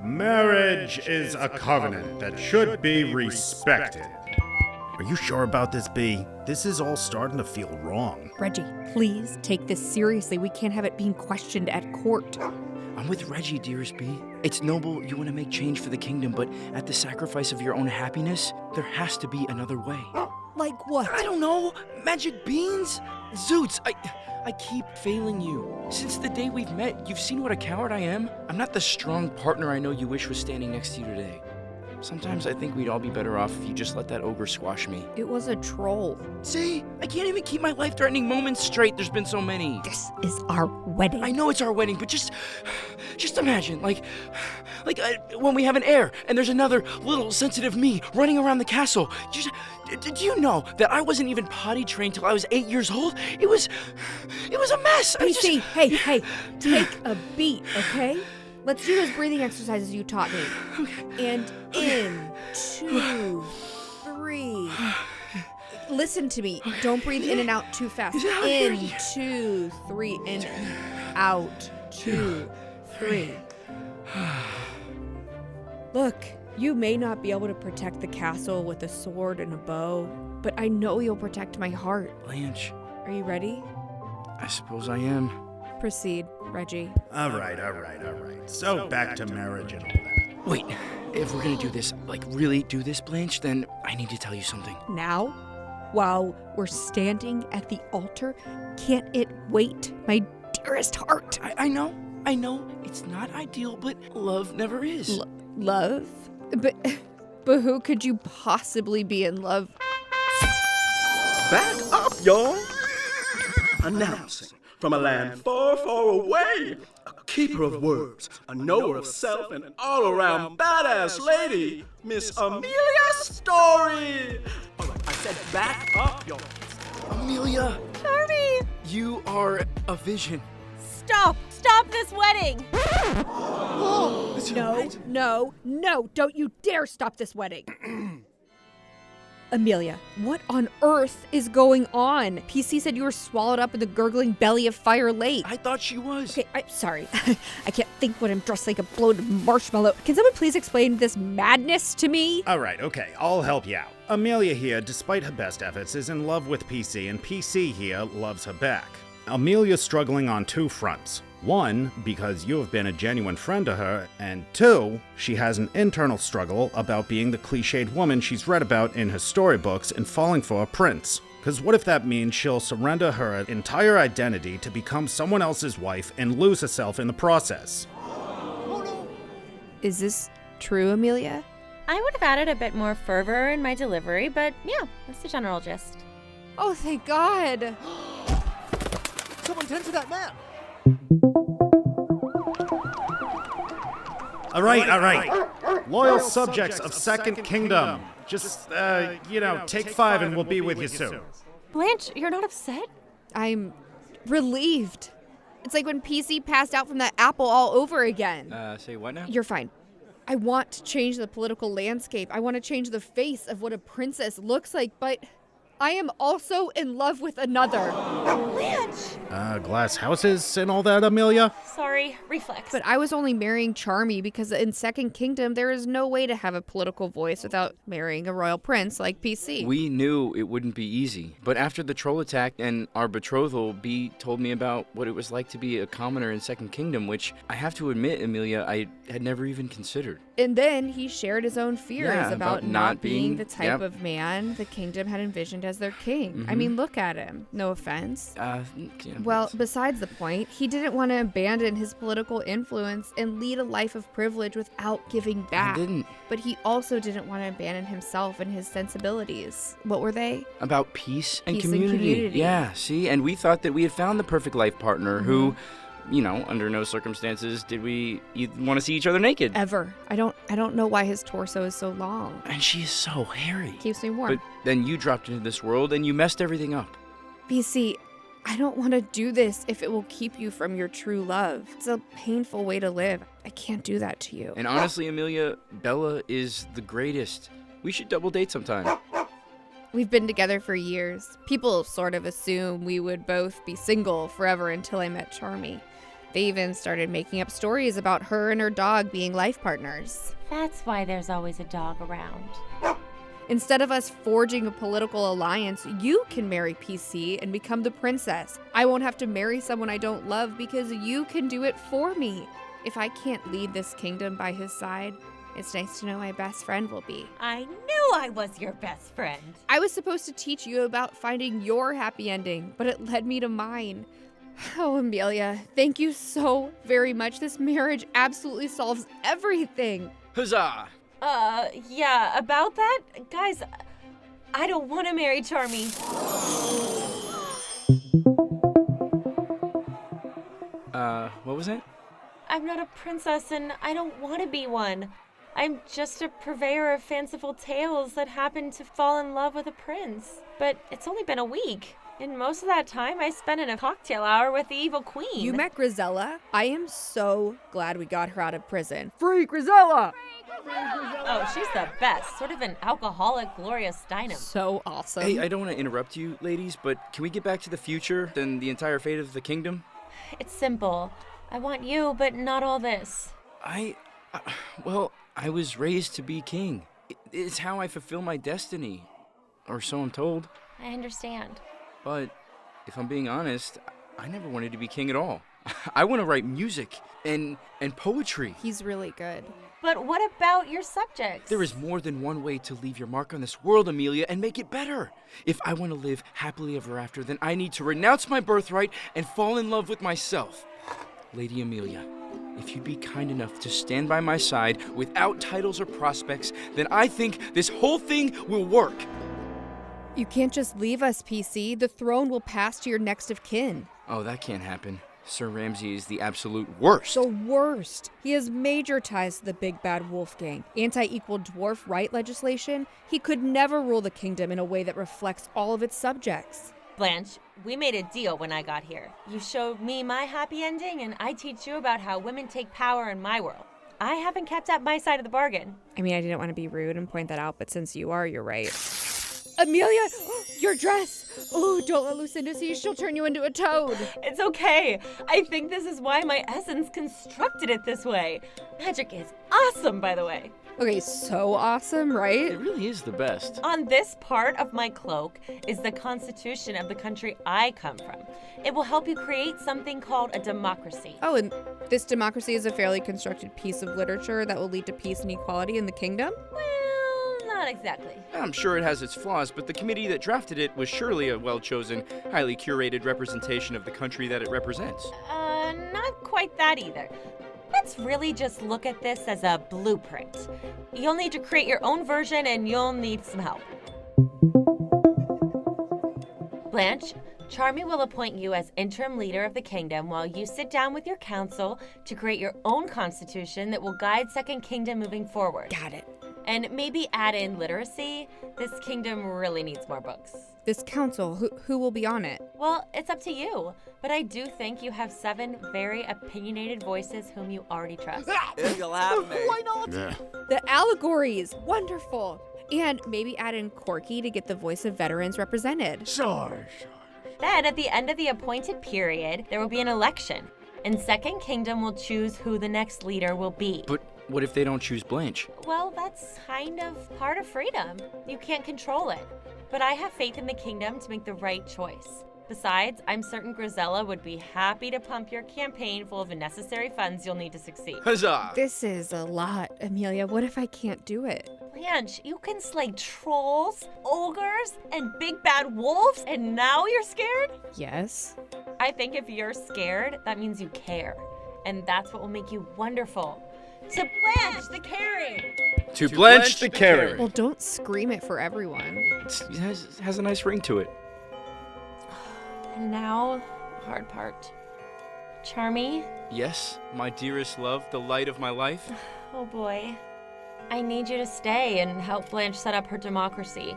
Marriage is a covenant that should be respected. Are you sure about this, B? This is all starting to feel wrong. Reggie, please take this seriously. We can't have it being questioned at court. I'm with Reggie, dearest B. It's noble you want to make change for the kingdom, but at the sacrifice of your own happiness, there has to be another way. Like what? I don't know. Magic beans? Zoots, I keep failing you. Since the day we've met, you've seen what a coward I am. I'm not the strong partner I know you wish was standing next to you today. Sometimes I think we'd all be better off if you just let that ogre squash me. It was a troll. See? I can't even keep my life-threatening moments straight. There's been so many. This is our wedding. I know it's our wedding, but just imagine, like when we have an heir and there's another little sensitive me running around the castle. Did you know that I wasn't even potty trained till I was 8 years old? It was a mess. PC, hey, take a beat, okay? Let's do those breathing exercises you taught me. Okay. And in, 2, 3. Listen to me. Don't breathe in and out too fast. In, 2, 3, and out, 2, 3. Look, you may not be able to protect the castle with a sword and a bow, but I know you'll protect my heart. Blanche. Are you ready? I suppose I am. Proceed, Reggie. All right. So back to marriage and all that. Wait, if we're gonna do this, like really do this, Blanche, then I need to tell you something. Now? While we're standing at the altar? Can't it wait, my dearest heart? I know, it's not ideal, but love never is. Love? But who could you possibly be in love? Back up, y'all! Announcing from a land far, far away, a keeper of words, a knower of self, and all-around badass lady, Miss Amelia Story! All right, I said back up, y'all. Amelia! Charmy! You are a vision. Stop this wedding! No, don't you dare stop this wedding. Amelia, what on earth is going on? PC said you were swallowed up in the gurgling belly of Fire Lake. I thought she was. Okay, I'm sorry. I can't think when I'm dressed like a bloated marshmallow. Can someone please explain this madness to me? All right, okay, I'll help you out. Amelia here, despite her best efforts, is in love with PC, and PC here loves her back. Amelia's struggling on 2 fronts. 1, because you have been a genuine friend to her, and 2, she has an internal struggle about being the cliched woman she's read about in her storybooks and falling for a prince. Because what if that means she'll surrender her entire identity to become someone else's wife and lose herself in the process? Is this true, Amelia? I would have added a bit more fervor in my delivery, but yeah, that's the general gist. Oh, thank God. Someone tend to that man. All right. Loyal subjects of Second Kingdom. Just, take 5 and we'll be with you soon. Blanche, you're not upset? I'm relieved. It's like when PC passed out from that apple all over again. Say what now? You're fine. I want to change the political landscape. I want to change the face of what a princess looks like, but I am also in love with another. Blanche! Glass houses and all that, Amelia? Sorry, reflex. But I was only marrying Charmy because in Second Kingdom, there is no way to have a political voice without marrying a royal prince like PC. We knew it wouldn't be easy. But after the troll attack and our betrothal, B told me about what it was like to be a commoner in Second Kingdom, which I have to admit, Amelia, I had never even considered. And then he shared his own fears about not being the type yep. of man the kingdom had envisioned as their king. Mm-hmm. I mean, look at him. No offense. Yeah, Well, besides the point, he didn't want to abandon his political influence and lead a life of privilege without giving back. I didn't. But he also didn't want to abandon himself and his sensibilities. What were they? About peace and Peace and community. community. Yeah, see? And we thought that we had found the perfect life partner who, under no circumstances did we want to see each other naked. Ever. I don't know why his torso is so long. And she is so hairy. Keeps me warm. But then you dropped into this world and you messed everything up. BC, I don't want to do this if it will keep you from your true love. It's a painful way to live. I can't do that to you. And honestly, Amelia, Bella is the greatest. We should double date sometime. We've been together for years. People sort of assume we would both be single forever until I met Charmy. They even started making up stories about her and her dog being life partners. That's why there's always a dog around. Instead of us forging a political alliance, you can marry PC and become the princess. I won't have to marry someone I don't love because you can do it for me. If I can't lead this kingdom by his side, it's nice to know my best friend will be. I knew I was your best friend. I was supposed to teach you about finding your happy ending, but it led me to mine. Oh, Amelia, thank you so very much. This marriage absolutely solves everything. Huzzah! Yeah, about that? Guys, I don't want to marry Charmy. What was it? I'm not a princess and I don't want to be one. I'm just a purveyor of fanciful tales that happen to fall in love with a prince. But it's only been a week. And most of that time I spent in a cocktail hour with the evil queen. You met Grisella? I am so glad we got her out of prison. Free Grisella! Oh, she's the best. Sort of an alcoholic Gloria Steinem. So awesome. Hey, I don't want to interrupt you, ladies, but can we get back to the future and the entire fate of the kingdom? It's simple. I want you, but not all this. Well, I was raised to be king. It's how I fulfill my destiny. Or so I'm told. I understand. But if I'm being honest, I never wanted to be king at all. I want to write music and poetry. He's really good. But what about your subjects? There is more than one way to leave your mark on this world, Amelia, and make it better. If I want to live happily ever after, then I need to renounce my birthright and fall in love with myself. Lady Amelia, if you'd be kind enough to stand by my side without titles or prospects, then I think this whole thing will work. You can't just leave us, PC. The throne will pass to your next of kin. Oh, that can't happen. Sir Ramsay is the absolute worst. The worst. He has major ties to the big bad wolf gang. Anti-equal dwarf right legislation. He could never rule the kingdom in a way that reflects all of its subjects. Blanche, we made a deal when I got here. You showed me my happy ending, and I teach you about how women take power in my world. I haven't kept up my side of the bargain. I mean, I didn't want to be rude and point that out, but since you are, you're right. Amelia, your dress! Oh, don't let Lucinda see. She'll turn you into a toad. It's okay. I think this is why my essence constructed it this way. Magic is awesome, by the way. Okay, so awesome, right? It really is the best. On this part of my cloak is the constitution of the country I come from. It will help you create something called a democracy. Oh, and this democracy is a fairly constructed piece of literature that will lead to peace and equality in the kingdom? Well, not exactly. I'm sure it has its flaws, but the committee that drafted it was surely a well-chosen, highly curated representation of the country that it represents. Not quite that either. Let's really just look at this as a blueprint. You'll need to create your own version and you'll need some help. Blanche, Charmy will appoint you as interim leader of the kingdom while you sit down with your council to create your own constitution that will guide Second Kingdom moving forward. Got it. And maybe add in literacy. This kingdom really needs more books. This council, who will be on it? Well, it's up to you, but I do think you have 7 very opinionated voices whom you already trust. You'll have me. Why not? The allegories, wonderful. And maybe add in Corky to get the voice of veterans represented. Sure. Then, at the end of the appointed period, there will be an election, and Second Kingdom will choose who the next leader will be. But what if they don't choose Blanche? Well, that's kind of part of freedom. You can't control it. But I have faith in the kingdom to make the right choice. Besides, I'm certain Grisella would be happy to pump your campaign full of the necessary funds you'll need to succeed. Huzzah! This is a lot, Amelia. What if I can't do it? Blanche, you can slay trolls, ogres, and big bad wolves, and now you're scared? Yes. I think if you're scared, that means you care. And that's what will make you wonderful. To Blanche the Caring! To Blanche the Caring! Well, don't scream it for everyone. It has a nice ring to it. And now, the hard part. Charmy? Yes, my dearest love, the light of my life. Oh boy. I need you to stay and help Blanche set up her democracy.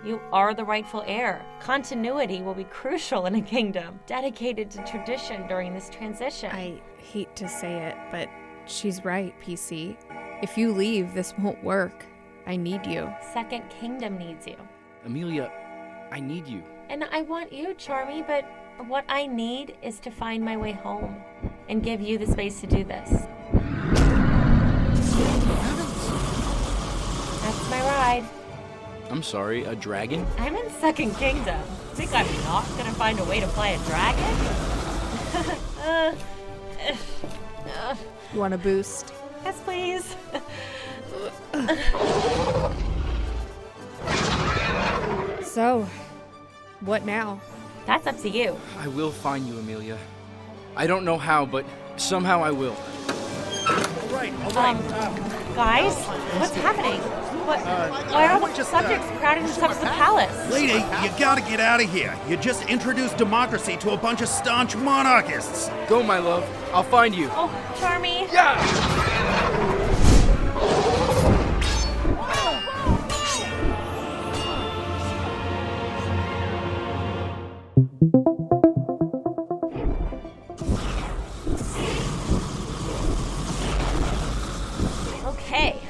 You are the rightful heir. Continuity will be crucial in a kingdom dedicated to tradition during this transition. I hate to say it, but she's right, PC. If you leave, this won't work. I need you. Second Kingdom needs you. Amelia, I need you. And I want you, Charmy, but what I need is to find my way home. and give you the space to do this. That's my ride. I'm sorry, a dragon? I'm in Second Kingdom. Think I'm not gonna find a way to fly a dragon? You want a boost? Yes, please. So, what now? That's up to you. I will find you, Amelia. I don't know how, but somehow I will. All right. Guys, what's happening? Why are all the subjects crowding themselves to the palace? Lady, you gotta get out of here. You just introduced democracy to a bunch of staunch monarchists. Go, my love. I'll find you. Oh, Charmy. Yeah! Okay.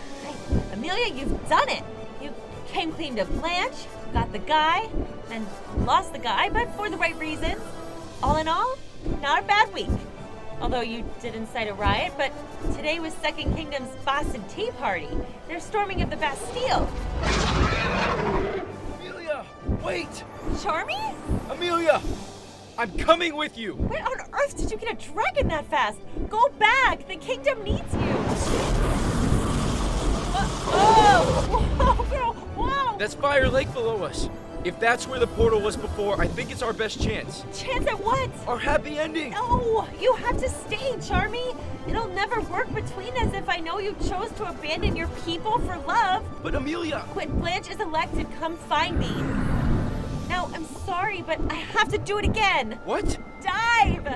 Amelia, you've done it. You came clean to Blanche, got the guy, then lost the guy, but for the right reasons. All in all, not a bad week. Although you did incite a riot, but today was Second Kingdom's Boston Tea Party. They're storming of the Bastille. Amelia, wait! Charmy? Amelia! I'm coming with you! Where on earth did you get a dragon that fast? Go back! The kingdom needs you! Whoa, girl, whoa! That's Fire Lake below us. If that's where the portal was before, I think it's our best chance. Chance at what? Our happy ending! No, you have to stay, Charmy. It'll never work between us if I know you chose to abandon your people for love. But Amelia! When Blanche is elected, come find me. Now, I'm sorry, but I have to do it again. What? Dive!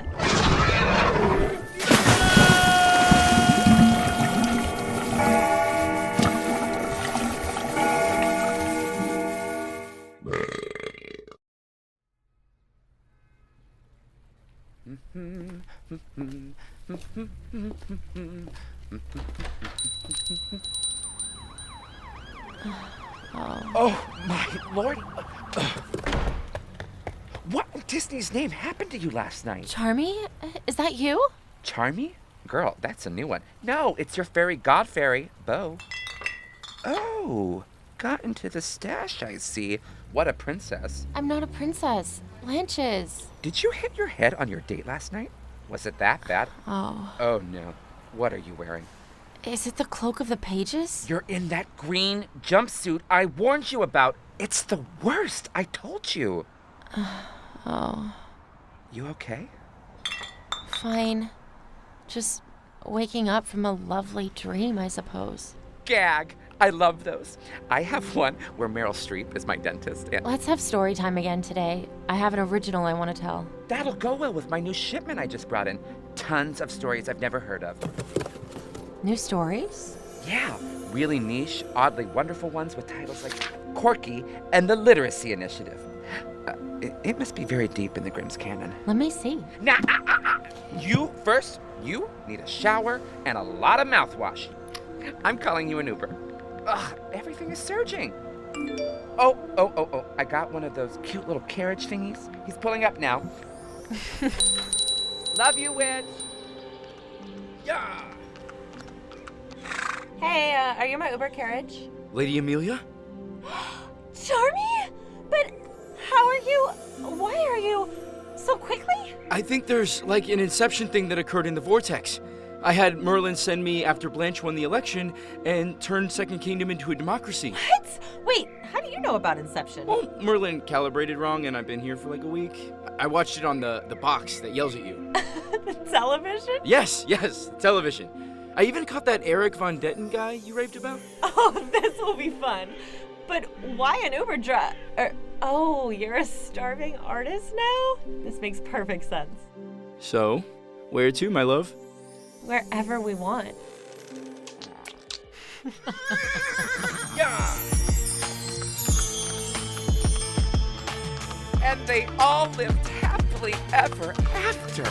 Oh, my lord. What in Disney's name happened to you last night? Charmy, is that you? Charmy? Girl, that's a new one. No, it's your fairy god fairy, Bo. Oh, got into the stash, I see. What a princess. I'm not a princess. Blanche is. Did you hit your head on your date last night? Was it that bad? Oh. Oh, no. What are you wearing? Is it the cloak of the pages? You're in that green jumpsuit I warned you about. It's the worst. I told you. Oh. You okay? Fine. Just waking up from a lovely dream, I suppose. Gag. I love those. I have one where Meryl Streep is my dentist. And Let's have story time again today. I have an original I want to tell. that'll go well with my new shipment I just brought in. Tons of stories I've never heard of. New stories? Yeah, really niche, oddly wonderful ones with titles like Corky and the Literacy Initiative. It must be very deep in the Grimm's canon. Let me see. Now, you first. You need a shower and a lot of mouthwash. I'm calling you an Uber. Ugh, everything is surging. Oh, I got one of those cute little carriage thingies. He's pulling up now. Love you, Wed. Yeah! Hey, are you my Uber carriage? Lady Amelia? Charmy? But how are you? Why are you so quickly? I think there's like an inception thing that occurred in the vortex. I had Merlin send me after Blanche won the election and turned Second Kingdom into a democracy. What? Wait, how do you know about Inception? Well, Merlin calibrated wrong and I've been here for like a week. I watched it on the box that yells at you. The television? Yes, television. I even caught that Eric Von Detten guy you raved about. Oh, this will be fun. But why an Uber driver? Oh, you're a starving artist now? This makes perfect sense. So, where to, my love? Wherever we want. Yeah! And they all lived happily ever after.